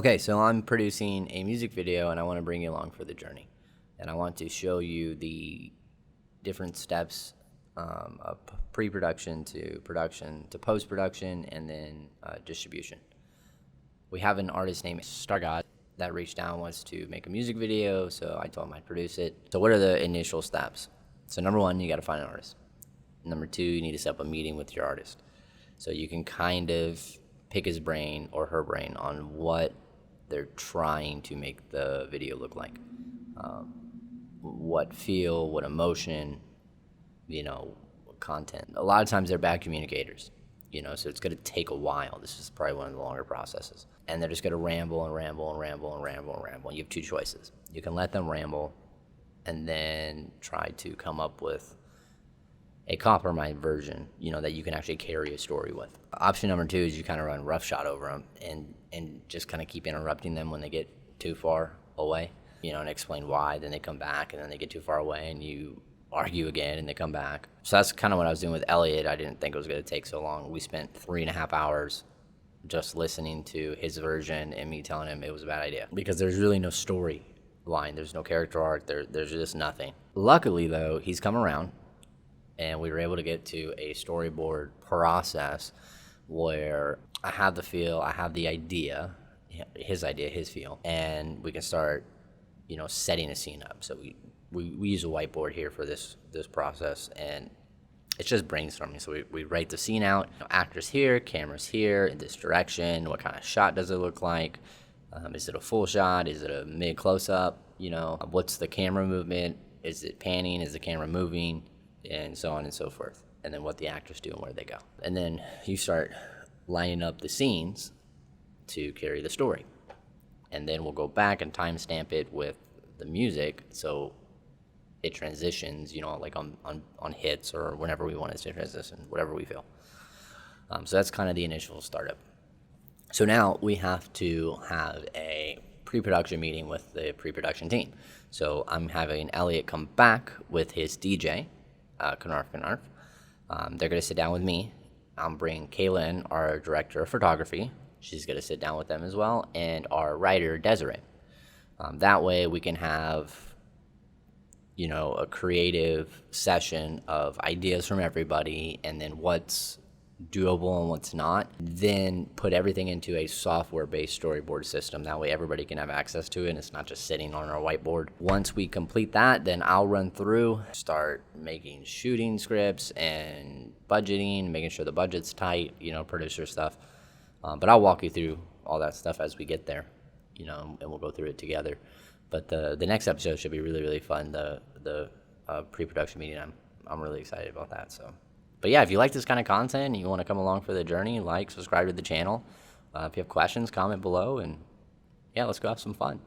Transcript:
Okay, so I'm producing a music video and I want to bring you along for the journey. And I want to show you the different steps of pre-production to production to post-production and then distribution. We have an artist named Stargod that reached out and wants to make a music video, so I told him I'd produce it. So what are the initial steps? So number one, you got to find an artist. Number two, you need to set up a meeting with your artist. So you can kind of pick his brain or her brain on what they're trying to make the video look like. What feel, what emotion, content. A lot of times they're bad communicators, so it's going to take a while. This is probably one of the longer processes. And they're just going to ramble and ramble and ramble and ramble and ramble. You have two choices. You can let them ramble and then try to come up with a compromise version, that you can actually carry a story with. Option number two is you kind of run roughshod over them and just kind of keep interrupting them when they get too far away, and explain why. Then they come back and then they get too far away and you argue again and they come back. So that's kind of what I was doing with Elliot. I didn't think it was going to take so long. We spent 3.5 hours just listening to his version and me telling him it was a bad idea because there's really no story line. There's no character arc. There's just nothing. Luckily, though, he's come around and we were able to get to a storyboard process where I have the feel, I have the idea, his feel, and we can start, setting a scene up. So we use a whiteboard here for this process, and it's just brainstorming. So we write the scene out, actors here, cameras here, in this direction, what kind of shot does it look like? Is it a full shot? Is it a mid close-up? What's the camera movement? Is it panning? Is the camera moving? And so on and so forth. And then what the actors do and where they go. And then you start lining up the scenes to carry the story. And then we'll go back and timestamp it with the music so it transitions, like on hits or whenever we want it to transition, whatever we feel. So that's kind of the initial startup. So now we have to have a pre-production meeting with the pre-production team. So I'm having Elliot come back with his DJ, Knarf. They're going to sit down with me. I'm bringing Kayla in, our director of photography. She's going to sit down with them as well, and our writer, Desiree. That way we can have, a creative session of ideas from everybody, and then what's doable and what's not. Then put everything into a software-based storyboard system. That way everybody can have access to it, and it's not just sitting on our whiteboard. Once we complete that, then I'll run through, start making shooting scripts and budgeting, making sure the budget's tight, producer stuff. But I'll walk you through all that stuff as we get there, and we'll go through it together. But the next episode should be really, really fun. The pre-production meeting, I'm really excited about that. So. But yeah, if you like this kind of content and you want to come along for the journey, subscribe to the channel. If you have questions, comment below, and yeah, let's go have some fun.